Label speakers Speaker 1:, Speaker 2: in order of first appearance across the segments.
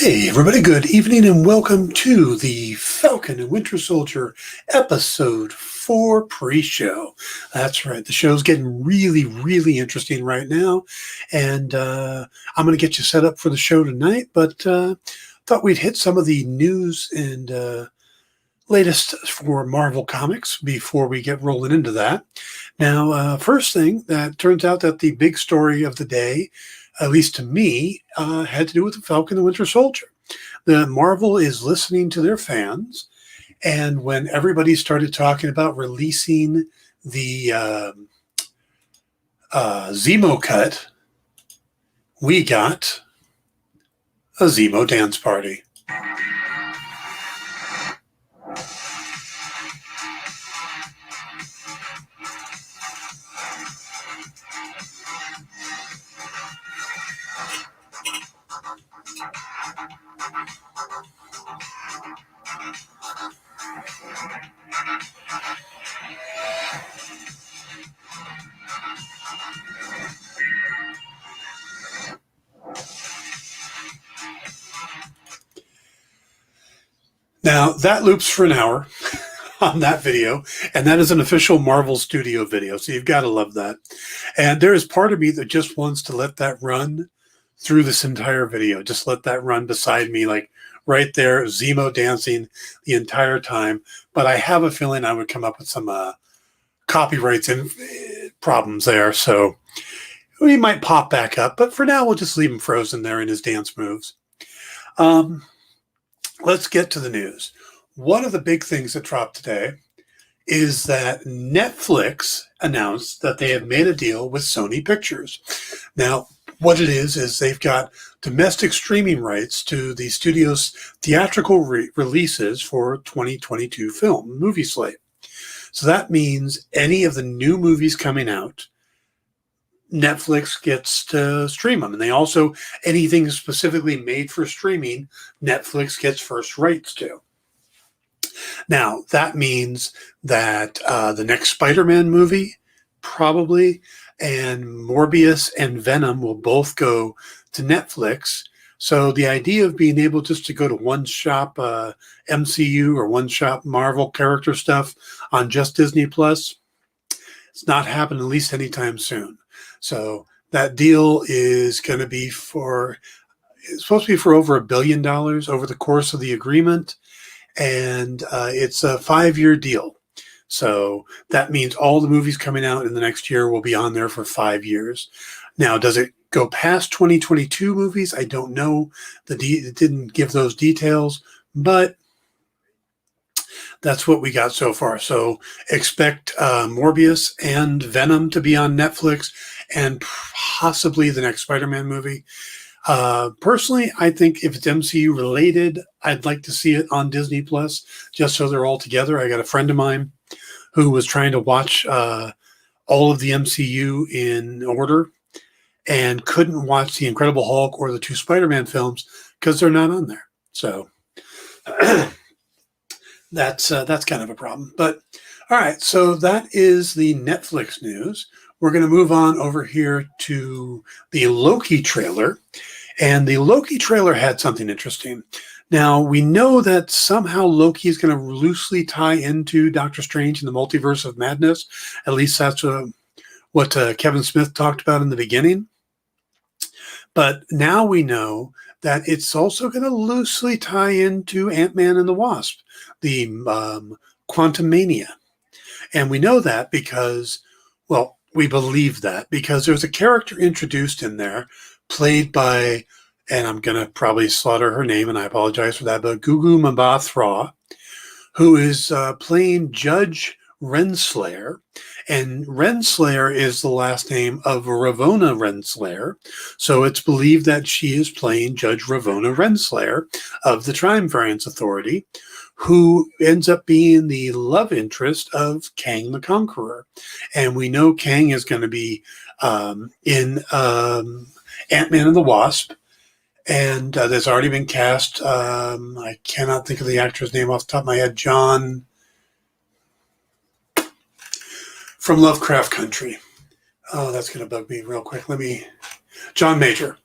Speaker 1: Hey everybody, good evening and welcome to the Falcon and Winter Soldier episode 4 pre-show. That's right, the show's getting really interesting right now, and I'm going to get you set up for the show tonight, but thought we'd hit some of the news and latest for Marvel Comics before we get rolling into that. Now, first thing, that turns out that the big story of the day, at least to me, had to do with the Falcon and Winter Soldier. The Marvel is listening to their fans, and when everybody started talking about releasing the Zemo cut, we got a Zemo dance party. Now, that loops for an hour on that video, and that is an official Marvel Studio video, so you've got to love that. And there is part of me that just wants to let that run through this entire video. Just let that run beside me, like right there, Zemo dancing the entire time. But I have a feeling I would come up with some copyrights and problems there, so we might pop back up. But for now, we'll just leave him frozen there in his dance moves. Let's get to the news. One of the big things that dropped today is that Netflix announced that they have made a deal with Sony Pictures. Now, what it is they've got domestic streaming rights to the studio's theatrical releases for 2022 movie slate. So that means any of the new movies coming out, Netflix gets to stream them. And they also, anything specifically made for streaming, Netflix gets first rights to. Now, that means that the next Spider-Man movie, probably, and Morbius and Venom will both go to Netflix. So the idea of being able just to go to one shop MCU or one shop Marvel character stuff on just Disney Plus, it's not happening at least anytime soon. So that deal is going to be it's supposed to be for over $1 billion over the course of the agreement. And it's a 5-year deal. So that means all the movies coming out in the next year will be on there for 5 years. Now, does it go past 2022 movies? I don't know. It didn't give those details, but that's what we got so far. So expect Morbius and Venom to be on Netflix and possibly the next Spider-Man movie. Personally, I think if it's MCU related, I'd like to see it on Disney Plus, just so they're all together. I got a friend of mine who was trying to watch all of the MCU in order and couldn't watch the Incredible Hulk or the 2 Spider-Man films because they're not on there. So that's kind of a problem. But all right, so that is the Netflix news. We're going to move on over here to the Loki trailer. And the Loki trailer had something interesting. Now, we know that somehow Loki is going to loosely tie into Doctor Strange and the Multiverse of Madness. At least that's what Kevin Smith talked about in the beginning. But now we know that it's also going to loosely tie into Ant-Man and the Wasp, the Quantum Mania. And we know that because, well, we believe that because there's a character introduced in there played by, and I'm going to probably slaughter her name, and I apologize for that, but Gugu Mbatha-Raw, who is playing Judge Renslayer. And Renslayer is the last name of Ravonna Renslayer. So it's believed that she is playing Judge Ravonna Renslayer of the Triumvirance Authority, who ends up being the love interest of Kang the Conqueror. And we know Kang is going to be in Ant-Man and the Wasp. And there's already been cast. I cannot think of the actor's name off the top of my head. John from Lovecraft Country. Oh, that's going to bug me real quick. John Major.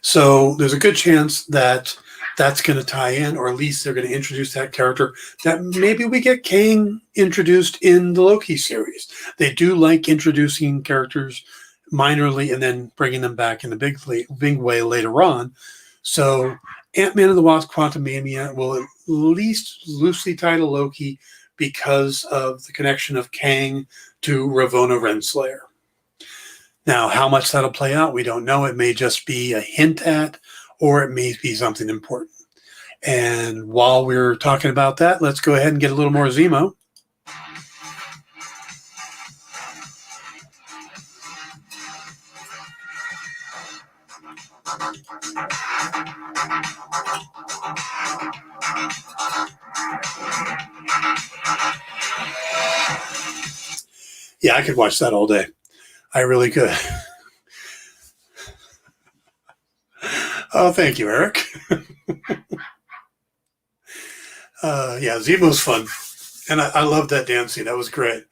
Speaker 1: So there's a good chance that that's going to tie in, or at least they're going to introduce that character, that maybe we get Kang introduced in the Loki series. They do like introducing characters minorly and then bringing them back in a big way later on. So Ant-Man and the Wasp: Quantumania will at least loosely tie to Loki because of the connection of Kang to Ravonna Renslayer. Now, how much that'll play out, we don't know. It may just be a hint at, or it may be something important. And while we're talking about that, let's go ahead and get a little more Zemo. Yeah, I could watch that all day. I really could. Oh, thank you, Eric. Yeah, Zemo's fun. And I love that dance scene. That was great.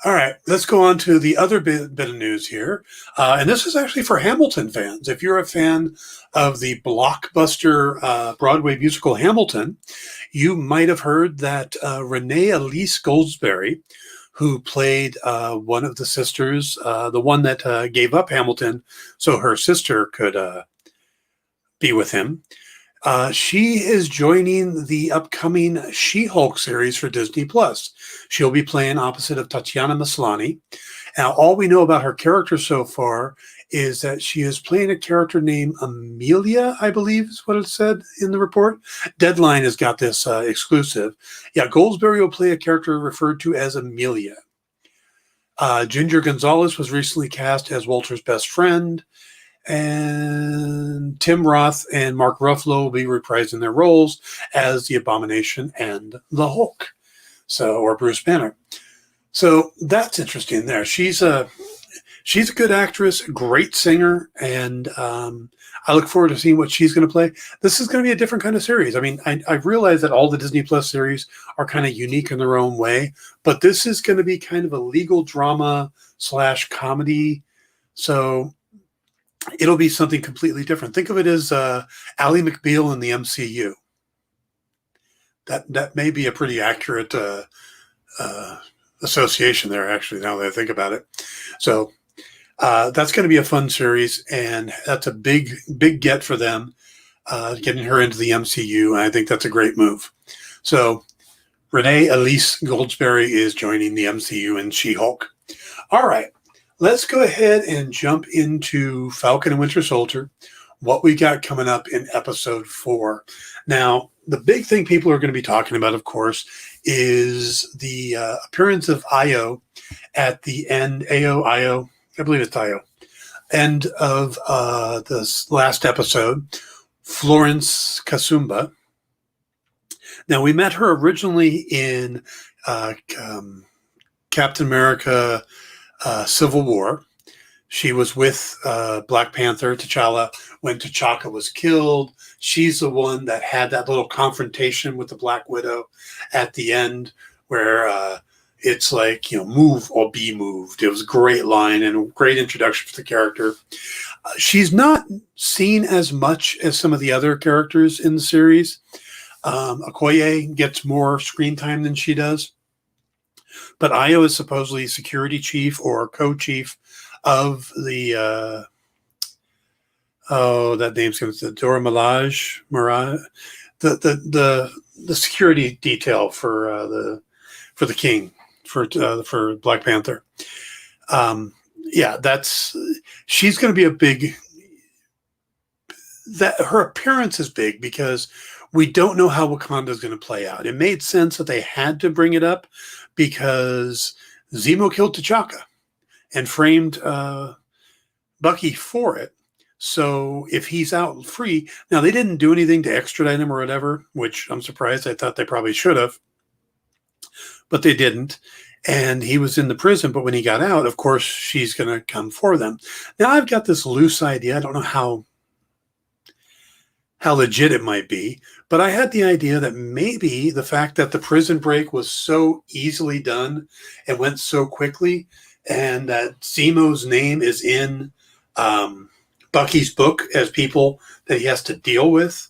Speaker 1: All right, let's go on to the other bit of news here. And this is actually for Hamilton fans. If you're a fan of the blockbuster Broadway musical Hamilton, you might have heard that Renee Elise Goldsberry, who played one of the sisters, the one that gave up Hamilton so her sister could be with him. She is joining the upcoming She-Hulk series for Disney+. She'll be playing opposite of Tatiana Maslany. Now, all we know about her character so far is that she is playing a character named Amelia, I believe is what it said in the report. Deadline has got this exclusive. Yeah, Goldsberry will play a character referred to as Amelia. Ginger Gonzalez was recently cast as Walter's best friend. And Tim Roth and Mark Ruffalo will be reprising their roles as the Abomination and the Hulk, or Bruce Banner. So that's interesting there. She's a good actress, great singer, and I look forward to seeing what she's going to play. This is going to be a different kind of series. I mean, I realize that all the Disney Plus series are kind of unique in their own way, but this is going to be kind of a legal drama / comedy. So it'll be something completely different. Think of it as Ally McBeal in the MCU. That may be a pretty accurate association there, actually, now that I think about it. So that's going to be a fun series, and that's a big get for them, getting her into the MCU, and I think that's a great move. So Renee Elise Goldsberry is joining the MCU in She-Hulk. All right. Let's go ahead and jump into Falcon and Winter Soldier, what we got coming up in episode 4. Now, the big thing people are going to be talking about, of course, is the appearance of Io at the end, Io, I believe it's Io, end of this last episode, Florence Kasumba. Now, we met her originally in Captain America Civil War. She was with Black Panther, T'Challa, when T'Chaka was killed. She's the one that had that little confrontation with the Black Widow at the end where it's like, move or be moved. It was a great line and a great introduction for the character. She's not seen as much as some of the other characters in the series. Okoye gets more screen time than she does. But Io is supposedly security chief or co-chief of the that name's going to Dora Milaje, the security detail for the king for Black Panther. She's going to be a big. That her appearance is big because we don't know how Wakanda is going to play out. It made sense that they had to bring it up because Zemo killed T'Chaka and framed Bucky for it. So if he's out free, now they didn't do anything to extradite him or whatever, which I'm surprised. I thought they probably should have, but they didn't. And he was in the prison, but when he got out, of course, she's going to come for them. Now I've got this loose idea. I don't know how legit it might be, but I had the idea that maybe the fact that the prison break was so easily done and went so quickly, and that Zemo's name is in Bucky's book as people that he has to deal with.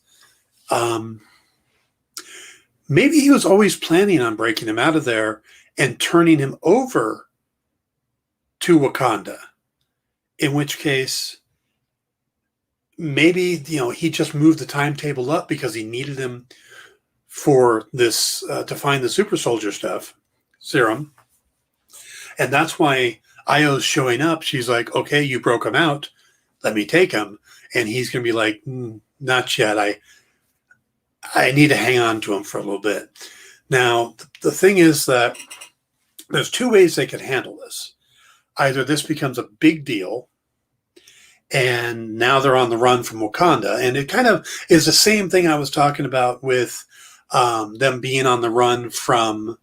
Speaker 1: Maybe he was always planning on breaking him out of there and turning him over to Wakanda, in which case maybe, he just moved the timetable up because he needed him for this, to find the super soldier stuff, serum. And that's why Io's showing up. She's like, okay, you broke him out. Let me take him. And he's going to be like, not yet. I need to hang on to him for a little bit. Now, the thing is that there's two ways they could handle this. Either this becomes a big deal, and now they're on the run from Wakanda. And it kind of is the same thing I was talking about with them being on the run from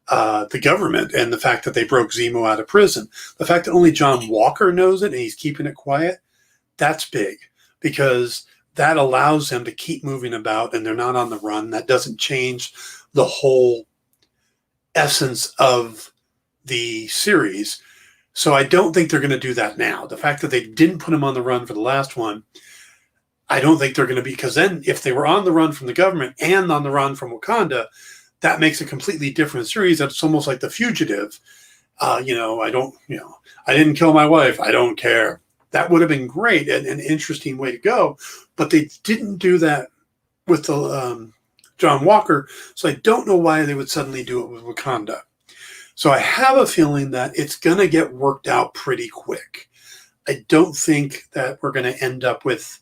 Speaker 1: the government, and the fact that they broke Zemo out of prison. The fact that only John Walker knows it and he's keeping it quiet, that's big, because that allows them to keep moving about and they're not on the run. That doesn't change the whole essence of the series. So I don't think they're going to do that now. The fact that they didn't put him on the run for the last one, I don't think they're going to be, because then if they were on the run from the government and on the run from Wakanda, that makes a completely different series. That's almost like The Fugitive. I didn't kill my wife. I don't care. That would have been great and an interesting way to go. But they didn't do that with the John Walker. So I don't know why they would suddenly do it with Wakanda. So I have a feeling that it's going to get worked out pretty quick. I don't think that we're going to end up with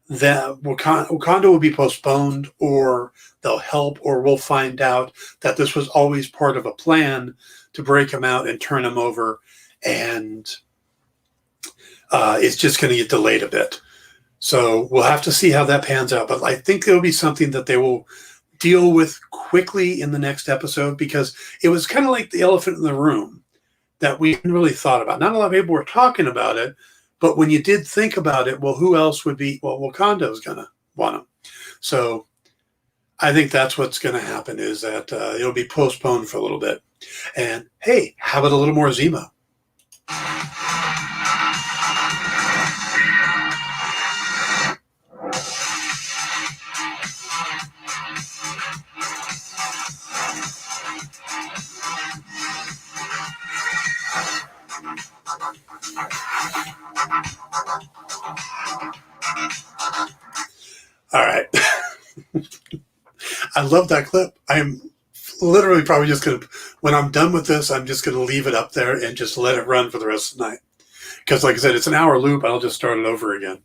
Speaker 1: that. Wakanda will be postponed, or they'll help, or we'll find out that this was always part of a plan to break him out and turn him over, and it's just going to get delayed a bit. So we'll have to see how that pans out. But I think it'll be something that they will deal with quickly in the next episode, because it was kind of like the elephant in the room that we hadn't really thought about. Not a lot of people were talking about it, but when you did think about it, well, who else would be? Well, Wakanda was going to want him. So I think that's what's going to happen, is that it'll be postponed for a little bit. And hey, how about a little more Zemo? All right. I love that clip. I'm literally probably just going to, when I'm done with this, I'm just going to leave it up there and just let it run for the rest of the night. Because like I said, it's an hour loop. I'll just start it over again.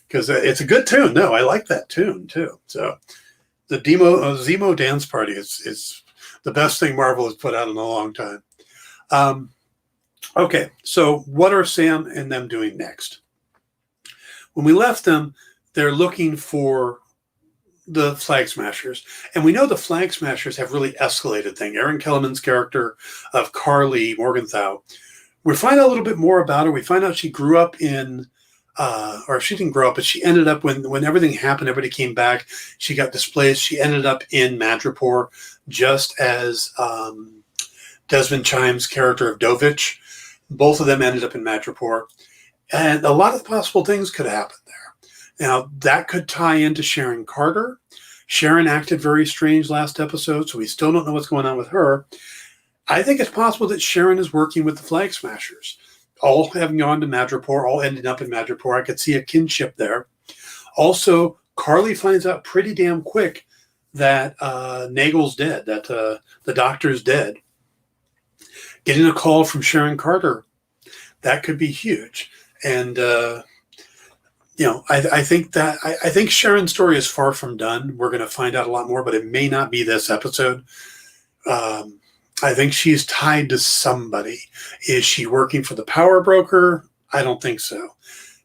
Speaker 1: Because it's a good tune. No, I like that tune too. So the Zemo dance party is the best thing Marvel has put out in a long time. Okay, so what are Sam and them doing next? When we left them, they're looking for the Flag Smashers. And we know the Flag Smashers have really escalated things. Erin Kellerman's character of Carly Morgenthau, we find out a little bit more about her. We find out she grew up in, or she didn't grow up, but she ended up, when everything happened, everybody came back, she got displaced. She ended up in Madripoor, just as Desmond Chimes' character of Dovich. Both of them ended up in Madripoor. And a lot of possible things could happen there. Now, that could tie into Sharon Carter. Sharon acted very strange last episode, so we still don't know what's going on with her. I think it's possible that Sharon is working with the Flag Smashers, all having gone to Madripoor, all ending up in Madripoor. I could see a kinship there. Also, Carly finds out pretty damn quick that Nagel's dead, that the doctor's dead. Getting a call from Sharon Carter, that could be huge. And I think Sharon's story is far from done. We're going to find out a lot more, but it may not be this episode. I think she's tied to somebody. Is she working for the power broker? I don't think so,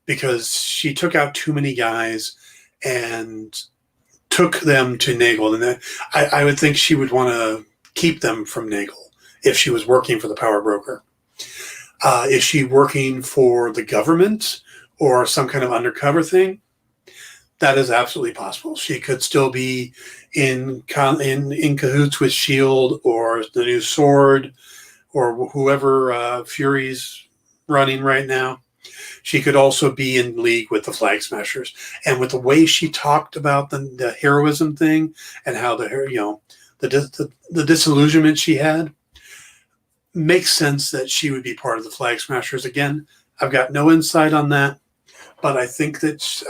Speaker 1: because she took out too many guys and took them to Nagel. And I would think she would want to keep them from Nagel if she was working for the power broker. Is she working for the government or some kind of undercover thing? That is absolutely possible. She could still be in cahoots with S.H.I.E.L.D. or the new Sword or whoever Fury's running right now. She could also be in league with the Flag Smashers. And with the way she talked about the heroism thing and how the disillusionment she had, makes sense that she would be part of the Flag Smashers. Again, I've got no insight on that, but I think that's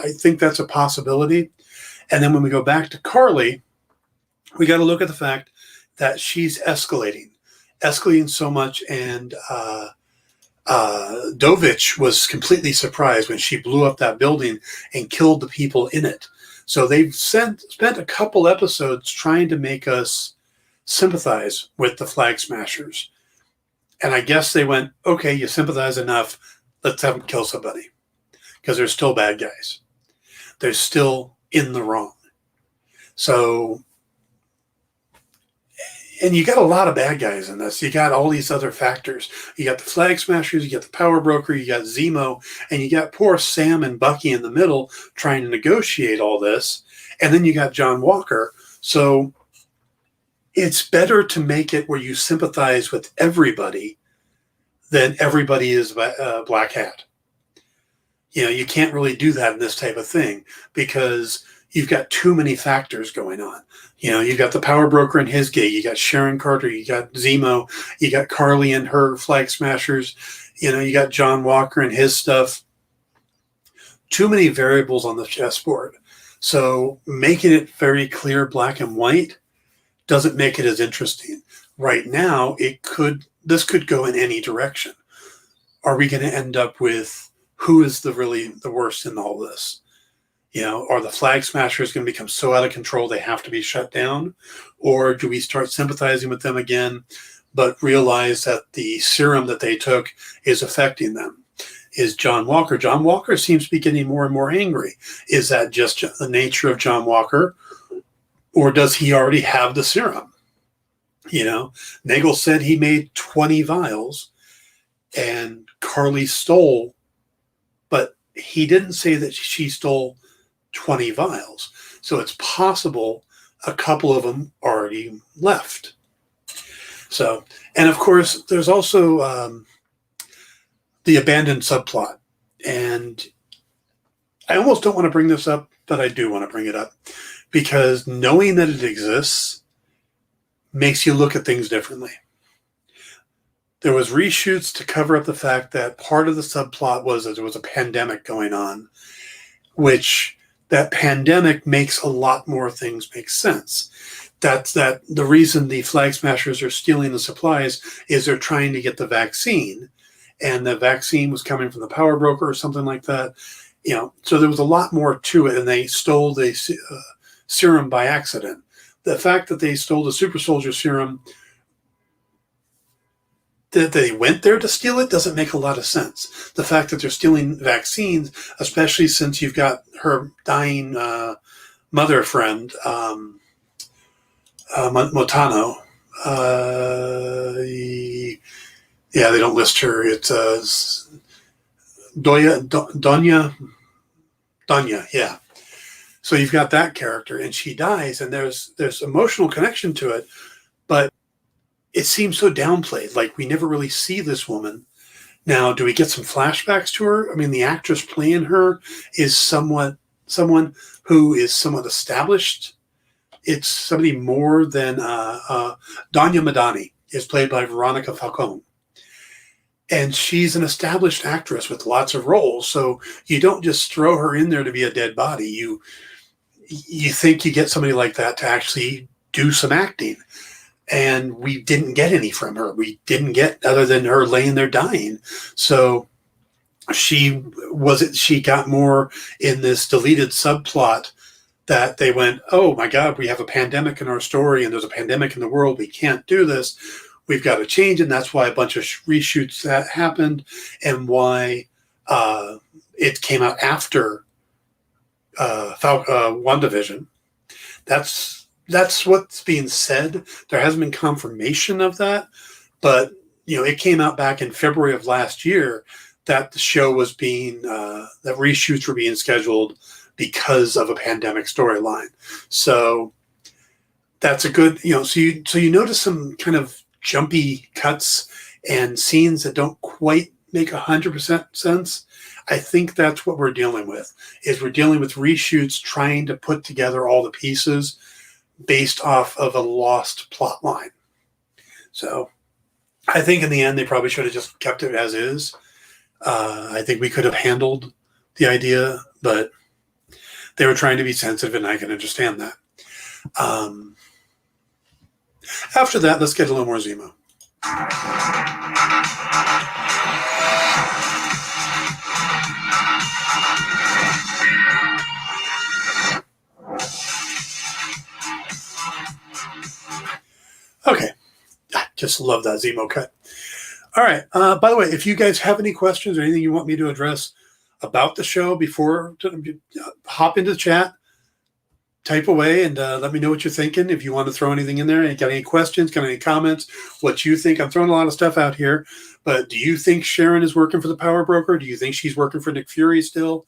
Speaker 1: a possibility. And then when we go back to Carly, we got to look at the fact that she's escalating so much. And Dovich was completely surprised when she blew up that building and killed the people in it. So they've spent a couple episodes trying to make us sympathize with the Flag Smashers. And I guess they went, okay, you sympathize enough, let's have them kill somebody. Because they're still bad guys. They're still in the wrong. So, and you got a lot of bad guys in this. You got all these other factors. You got the Flag Smashers, you got the Power Broker, you got Zemo, and you got poor Sam and Bucky in the middle trying to negotiate all this. And then you got John Walker. So it's better to make it where you sympathize with everybody than everybody is Black Hat. You can't really do that in this type of thing because you've got too many factors going on. You got the Power Broker and his gig. You got Sharon Carter. You got Zemo. You got Carly and her Flag Smashers. You got John Walker and his stuff. Too many variables on the chessboard. So making it very clear, black and white, doesn't make it as interesting. Right now, this could go in any direction. Are we going to end up with who is the worst in all this? Are the Flag Smashers going to become so out of control they have to be shut down? Or do we start sympathizing with them again, but realize that the serum that they took is affecting them? Is John Walker seems to be getting more and more angry. Is that just the nature of John Walker? Or does he already have the serum? Nagel said he made 20 vials and Carly stole, but he didn't say that she stole 20 vials. So it's possible a couple of them already left. So, and of course, there's also the abandoned subplot. And I almost don't want to bring this up, but I do want to bring it up because knowing that it exists makes you look at things differently. There was reshoots to cover up the fact that part of the subplot was that there was a pandemic going on, which that pandemic makes a lot more things make sense. That's the reason the Flag Smashers are stealing the supplies is they're trying to get the vaccine, and the vaccine was coming from the Power Broker or something like that. So there was a lot more to it, and they stole the serum by accident. The fact that they stole the super soldier serum, that they went there to steal it, doesn't make a lot of sense. The fact that they're stealing vaccines, especially since you've got her dying mother friend, Motano. They don't list her. It's Donya, yeah. So you've got that character, and she dies, and there's emotional connection to it, but it seems so downplayed. Like we never really see this woman. Now, do we get some flashbacks to her? I mean, the actress playing her is someone who is somewhat established. It's somebody more than Danya Madani is played by Veronica Falcon. And she's an established actress with lots of roles. So you don't just throw her in there to be a dead body. You think you get somebody like that to actually do some acting. And we didn't get any from her. We didn't get other than her laying there dying. So she got more in this deleted subplot that they went, oh my God, we have a pandemic in our story and there's a pandemic in the world. We can't do this. We've got to change. And that's why a bunch of reshoots that happened and why it came out after WandaVision. That's what's being said. There hasn't been confirmation of that, but it came out back in February of last year that the show was being that reshoots were being scheduled because of a pandemic storyline. So that's a good, so you notice some kind of jumpy cuts and scenes that don't quite make 100% sense. I think that's what we're dealing with, is we're dealing with reshoots trying to put together all the pieces based off of a lost plot line. So I think in the end, they probably should have just kept it as is. I think we could have handled the idea, but they were trying to be sensitive, and I can understand that. After that, let's get a little more Zemo. Okay. I just love that Zemo cut. All right. By the way, if you guys have any questions or anything you want me to address about the show before, hop into the chat, type away, and let me know what you're thinking. If you want to throw anything in there, and got any questions, got any comments, what you think. I'm throwing a lot of stuff out here, but do you think Sharon is working for the Power Broker? Do you think she's working for Nick Fury still?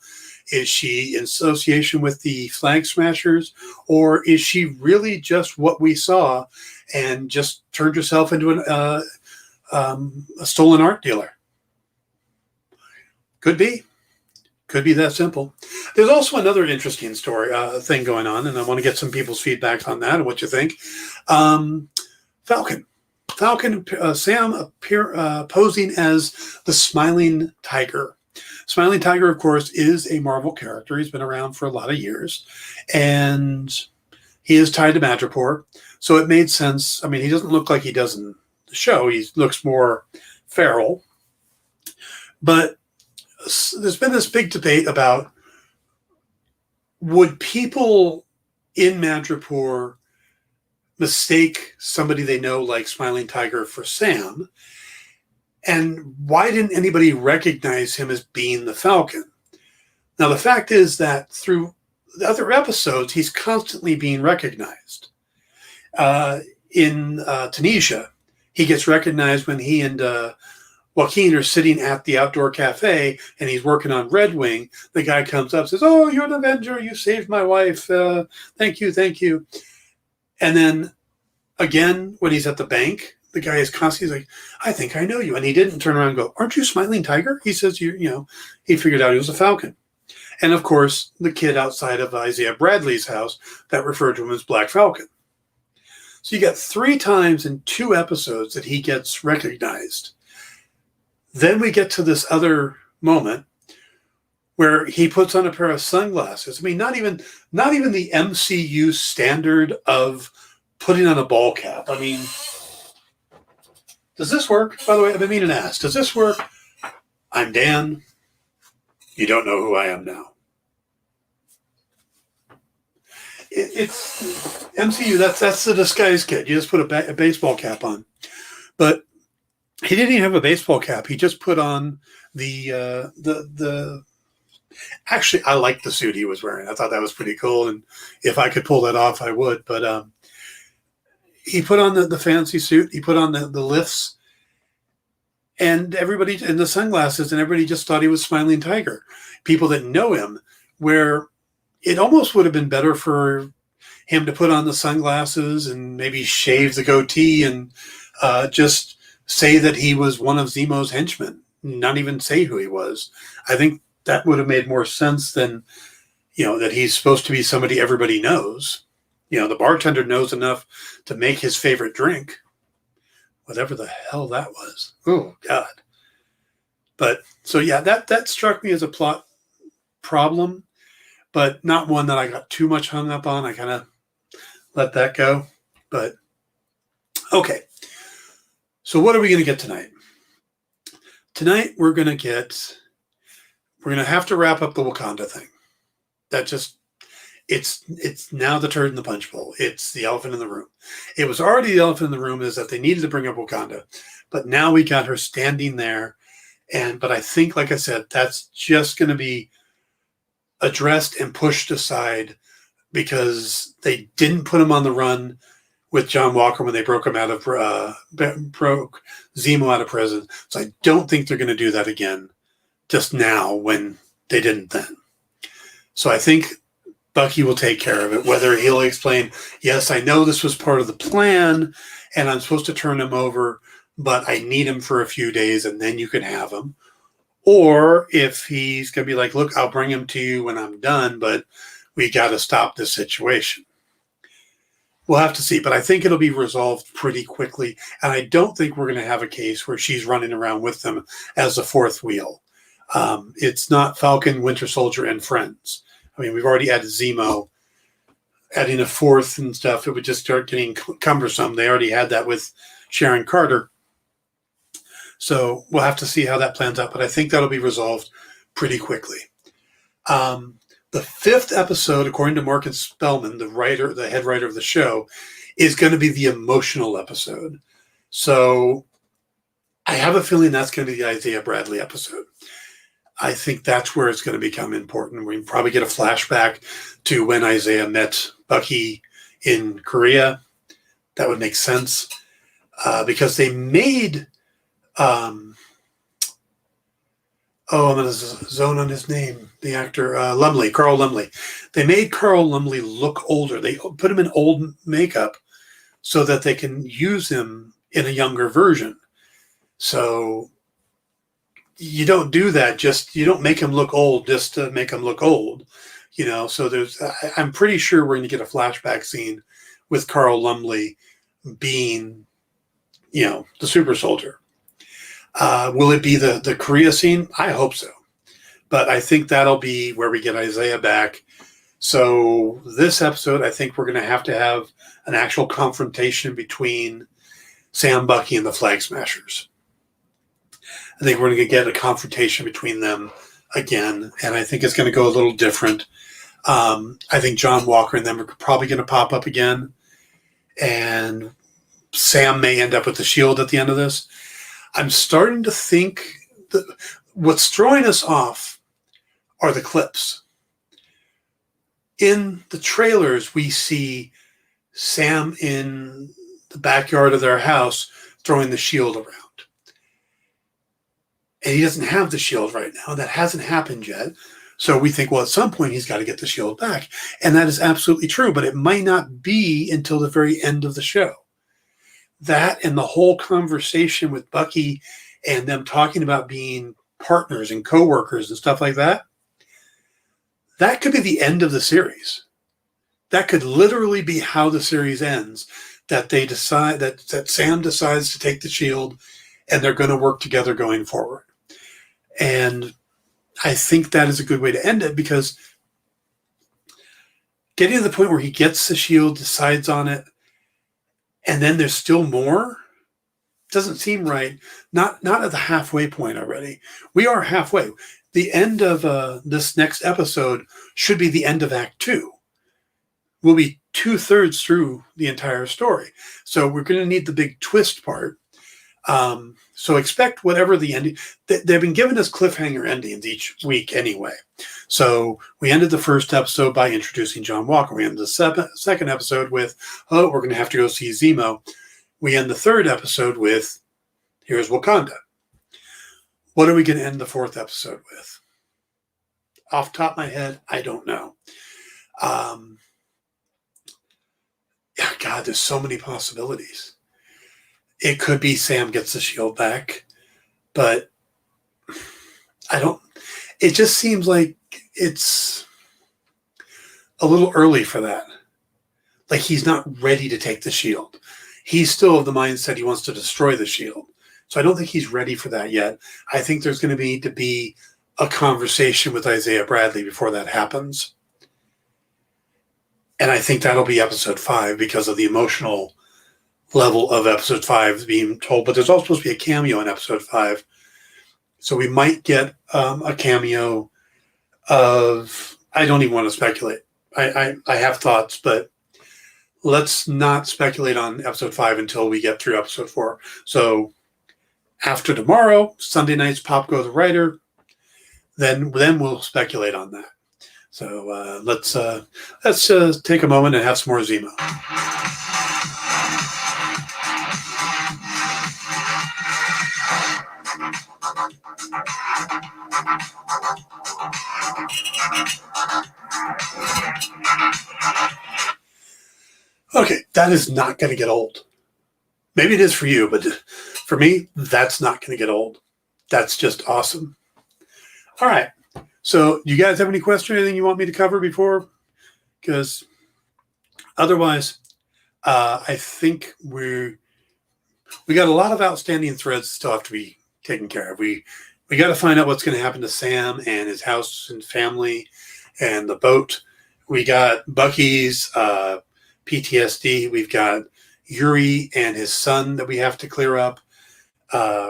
Speaker 1: Is she in association with the Flag Smashers, or is she really just what we saw and just turned herself into a stolen art dealer? Could be that simple. There's also another interesting story thing going on, and I want to get some people's feedback on that and what you think. Falcon, Sam posing as the Smiling Tiger. Smiling Tiger, of course, is a Marvel character. He's been around for a lot of years, and he is tied to Madripoor, so it made sense. I mean, he doesn't look like he does in the show. He looks more feral, but there's been this big debate about, would people in Madripoor mistake somebody they know like Smiling Tiger for Sam? And why didn't anybody recognize him as being the Falcon? Now, the fact is that through the other episodes, he's constantly being recognized. In Tunisia, he gets recognized when he and Joaquin are sitting at the outdoor cafe, and he's working on Red Wing. The guy comes up and says, "Oh, you're an Avenger. You saved my wife. Thank you, thank you." And then again, when he's at the bank, the guy is constantly like, "I think I know you." And he didn't turn around and go, "Aren't you Smiling Tiger?" He says, you know, he figured out he was a Falcon. And of course, the kid outside of Isaiah Bradley's house that referred to him as Black Falcon. So you got 3 times in 2 episodes that he gets recognized. Then we get to this other moment where he puts on a pair of sunglasses. I mean, not even the MCU standard of putting on a ball cap. I mean, does this work? By the way, I've been meaning to ask, does this work? I'm Dan. You don't know who I am now. It's MCU. That's the disguise kit. You just put a baseball cap on. But he didn't even have a baseball cap. He just put on the. Actually, I liked the suit he was wearing. I thought that was pretty cool, and if I could pull that off, I would. But he put on the fancy suit. He put on the lifts, and everybody in the sunglasses, and everybody just thought he was Smiling Tiger. People that know him, where it almost would have been better for him to put on the sunglasses and maybe shave the goatee and just say that he was one of Zemo's henchmen, not even say who he was. I think that would have made more sense than, that he's supposed to be somebody everybody knows. The bartender knows enough to make his favorite drink, whatever the hell that was. Oh, God. But so, yeah, that struck me as a plot problem, but not one that I got too much hung up on. I kind of let that go. But okay. So what are we going to get tonight? Tonight we're going to have to wrap up the Wakanda thing. It's now the turd in the punch bowl. It's the elephant in the room. It was already the elephant in the room, is that they needed to bring up Wakanda, but now we got her standing there. But I think, like I said, that's just going to be addressed and pushed aside because they didn't put him on the run with John Walker when they broke Zemo out of prison. So I don't think they're going to do that again just now when they didn't then. So I think Bucky will take care of it, whether he'll explain, yes, I know this was part of the plan and I'm supposed to turn him over, but I need him for a few days and then you can have him. or if he's going to be like, look, I'll bring him to you when I'm done, but we got to stop this situation. We'll have to see, but I think it'll be resolved pretty quickly. And I don't think we're going to have a case where she's running around with them as a fourth wheel. It's not Falcon, Winter Soldier, and friends. I mean, we've already added Zemo. Adding a fourth and stuff, it would just start getting cumbersome. They already had that with Sharon Carter. So we'll have to see how that plans out, but I think that'll be resolved pretty quickly. The fifth episode, according to Marcus Spellman, the head writer of the show, is going to be the emotional episode. So I have a feeling that's going to be the Isaiah Bradley episode. I think that's where it's going to become important. We can probably get a flashback to when Isaiah met Bucky in Korea. That would make sense because they made I'm going to zone on his name. The actor, Carl Lumley. They made Carl Lumley look older. They put him in old makeup so that they can use him in a younger version. So you don't do that. You don't make him look old just to make him look old. So I'm pretty sure we're going to get a flashback scene with Carl Lumley being, the super soldier. Will it be the Korea scene? I hope so. But I think that'll be where we get Isaiah back. So this episode, I think we're going to have an actual confrontation between Sam, Bucky, and the Flag Smashers. I think we're going to get a confrontation between them again, and I think it's going to go a little different. I think John Walker and them are probably going to pop up again, and Sam may end up with the shield at the end of this. I'm starting to think that what's throwing us off are the clips. In the trailers, we see Sam in the backyard of their house throwing the shield around. And he doesn't have the shield right now. That hasn't happened yet. So we think, well, at some point he's got to get the shield back. And that is absolutely true, but it might not be until the very end of the show. That and the whole conversation with Bucky and them talking about being partners and coworkers and stuff like that, that could be the end of the series. That could literally be how the series ends, that they decide that Sam decides to take the shield and they're going to work together going forward. And I think that is a good way to end it, because getting to the point where he gets the shield, decides on it, and then there's still more, doesn't seem right. Not at the halfway point already. We are halfway. The end of this next episode should be the end of Act 2. We'll be 2/3 through the entire story. So we're going to need the big twist part. So expect whatever the ending. They've been giving us cliffhanger endings each week anyway. So we ended the first episode by introducing John Walker. We ended the second episode with, we're going to have to go see Zemo. We end the third episode with, here's Wakanda. What are we going to end the fourth episode with? Off the top of my head, I don't know. God, there's so many possibilities. It could be Sam gets the shield back, but it just seems like it's a little early for that. Like he's not ready to take the shield. He's still of the mindset he wants to destroy the shield. So I don't think he's ready for that yet. I think there's going to need to be a conversation with Isaiah Bradley before that happens. And I think that'll be episode 5 because of the emotional level of episode 5 being told. But there's also supposed to be a cameo in episode 5. So we might get a cameo of, I don't even want to speculate. I have thoughts, but let's not speculate on episode 5 until we get through episode 4. So after tomorrow, Sunday night's Pop Go the Writer, then we'll speculate on that. So let's take a moment and have some more Zemo. Okay, that is not going to get old. Maybe it is for you, but for me, that's not going to get old. That's just awesome. All right. So do you guys have any question, anything you want me to cover before? Because otherwise, I think we got a lot of outstanding threads that still have to be taken care of. We got to find out what's going to happen to Sam and his house and family and the boat. We got Bucky's PTSD. We've got Yuri and his son that we have to clear up.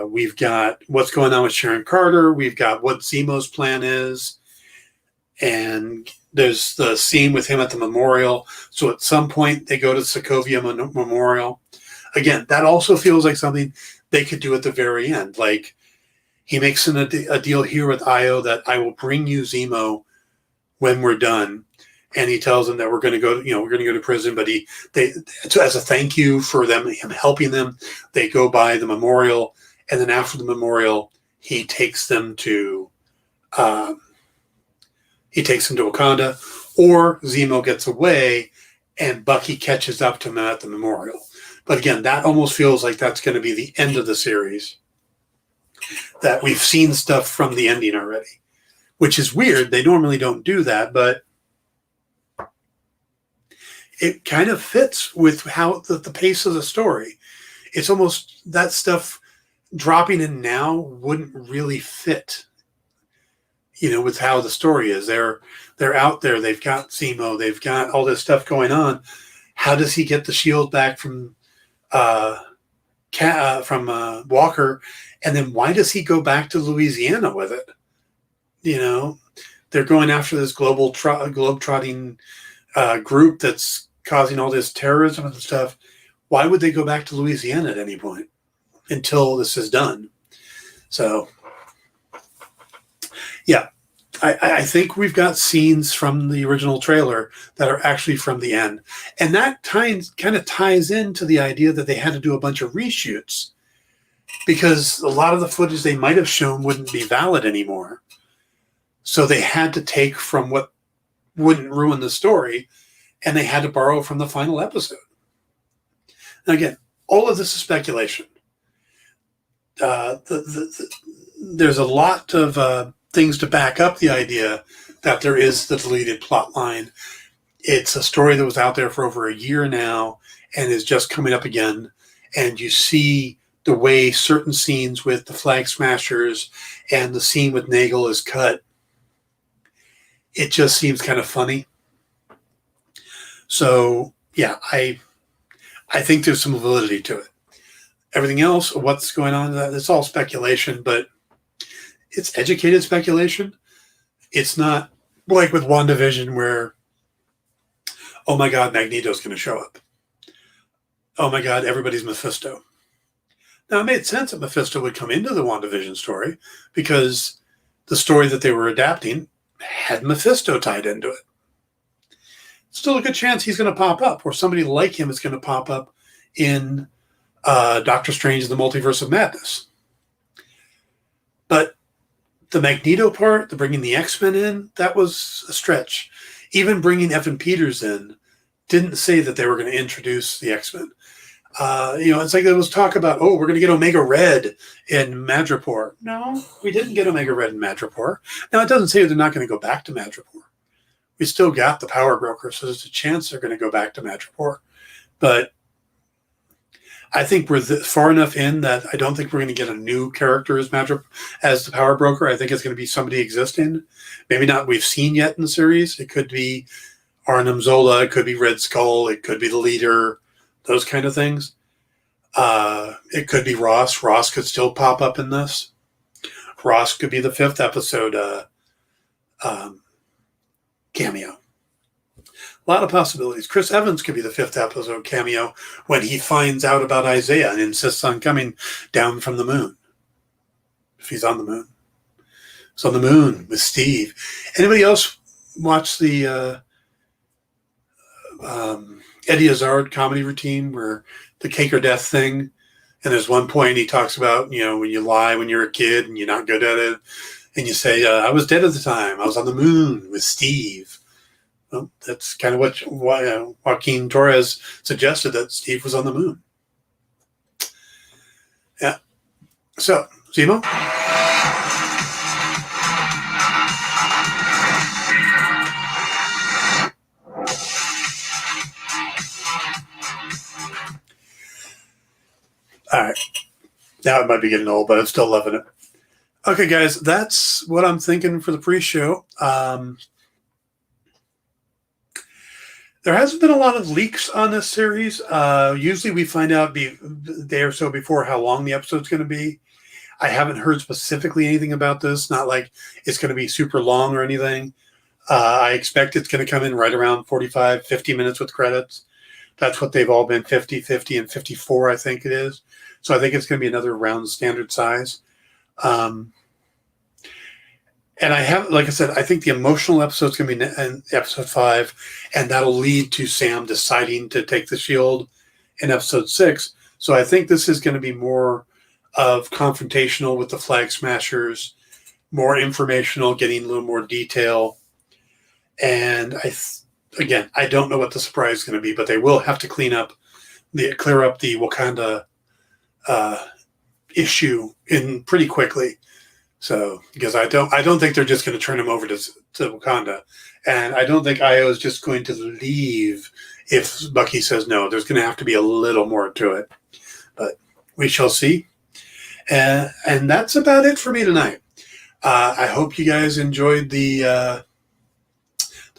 Speaker 1: We've got what's going on with Sharon Carter. We've got what Zemo's plan is. And there's the scene with him at the memorial. So at some point they go to Sokovia Memorial. Again, that also feels like something they could do at the very end. Like he makes a deal here with Io that I will bring you Zemo when we're done. And he tells them that we're going to go, we're going to go to prison. But as a thank you for him helping them, they go by the memorial. And then after the memorial, he takes them to Wakanda, or Zemo gets away and Bucky catches up to him at the memorial. But again, that almost feels like that's going to be the end of the series. That we've seen stuff from the ending already, which is weird. They normally don't do that, but it kind of fits with how the pace of the story. It's almost that stuff dropping in now wouldn't really fit, with how the story is. They're out there. They've got Zemo. They've got all this stuff going on. How does he get the shield back from Walker? And then why does he go back to Louisiana with it? They're going after this globe-trotting group that's causing all this terrorism and stuff. Why would they go back to Louisiana at any point until this is done? So, yeah, I think we've got scenes from the original trailer that are actually from the end. And that kind of ties into the idea that they had to do a bunch of reshoots because a lot of the footage they might have shown wouldn't be valid anymore. So they had to take from what wouldn't ruin the story, and they had to borrow from the final episode. Now, again, all of this is speculation. There's a lot of things to back up the idea that there is the deleted plot line. It's a story that was out there for over a year now and is just coming up again. And you see the way certain scenes with the Flag Smashers and the scene with Nagel is cut. It just seems kind of funny. So, yeah, I think there's some validity to it. Everything else, what's going on, it's all speculation, but it's educated speculation. It's not like with WandaVision where, oh my God, Magneto's going to show up. Oh my God, everybody's Mephisto. Now, it made sense that Mephisto would come into the WandaVision story because the story that they were adapting had Mephisto tied into it. Still a good chance he's going to pop up, or somebody like him is going to pop up in Doctor Strange and the Multiverse of Madness. But the Magneto part, the bringing the X-Men in, that was a stretch. Even bringing Evan Peters in didn't say that they were going to introduce the X-Men. It's like there was talk about, we're going to get Omega Red in Madripoor. No, we didn't get Omega Red in Madripoor. Now, it doesn't say they're not going to go back to Madripoor. We still got the Power Broker, so there's a chance they're going to go back to Madripoor. But I think we're far enough in that I don't think we're going to get a new character as the Power Broker. I think it's going to be somebody existing. Maybe not we've seen yet in the series. It could be Arnim Zola. It could be Red Skull. It could be the leader. Those kind of things. It could be Ross. Ross could still pop up in this. Ross could be the 5th episode cameo. A lot of possibilities. Chris Evans could be the 5th episode cameo when he finds out about Isaiah and insists on coming down from the moon. If he's on the moon. He's on the moon with Steve. Anybody else watch the Eddie Izzard comedy routine where the cake or death thing? And there's one point he talks about, when you lie when you're a kid and you're not good at it. And you say, I was dead at the time. I was on the moon with Steve. Well, that's kind of what Joaquin Torres suggested, that Steve was on the moon. Yeah. So, Zemo? All right. Now it might be getting old, but I'm still loving it. Okay, guys, that's what I'm thinking for the pre-show. There hasn't been a lot of leaks on this series. Usually we find out a day or so before how long the episode's going to be. I haven't heard specifically anything about this. Not like it's going to be super long or anything. I expect it's going to come in right around 45, 50 minutes with credits. That's what they've all been, 50, 50, and 54, I think it is. So I think it's going to be another round standard size. And I have, like I said, I think the emotional episode's going to be in episode 5, and that'll lead to Sam deciding to take the shield in episode 6. So I think this is going to be more of confrontational with the Flag Smashers, more informational, getting a little more detail. And again, I don't know what the surprise is going to be, but they will have to clear up the Wakanda issue in pretty quickly. So, because I don't think they're just going to turn him over to Wakanda, and I don't think Io is just going to leave if Bucky says no. There's going to have to be a little more to it, but we shall see. And that's about it for me tonight. I hope you guys enjoyed the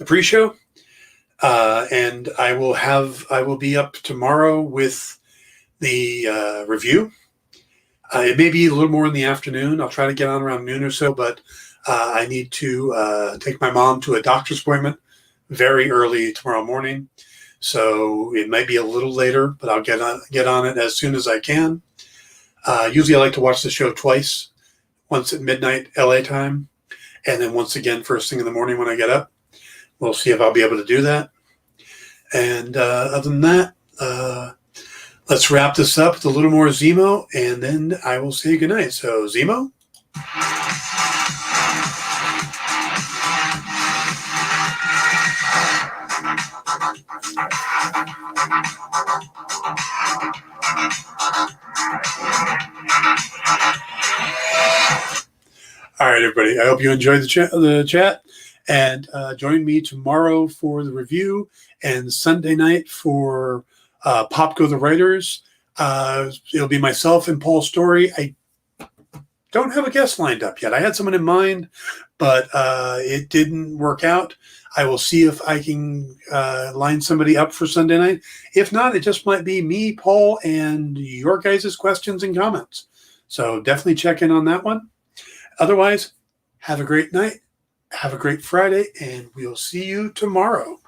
Speaker 1: pre-show, and I will be up tomorrow with the review. It may be a little more in the afternoon. I'll try to get on around noon or so, but I need to take my mom to a doctor's appointment very early tomorrow morning. So it might be a little later, but I'll get on it as soon as I can. Usually I like to watch the show twice, once at midnight LA time, and then once again first thing in the morning when I get up. We'll see if I'll be able to do that. And other than that, let's wrap this up with a little more Zemo, and then I will say goodnight. So, Zemo? All right, everybody. I hope you enjoyed the chat. And join me tomorrow for the review and Sunday night for Pop Go the Writers. It'll be myself and Paul Story. I don't have a guest lined up yet. I had someone in mind, but it didn't work out. I will see if I can line somebody up for Sunday night. If not, it just might be me, Paul, and your guys' questions and comments. So definitely check in on that one. Otherwise, have a great night. Have a great Friday, and we'll see you tomorrow.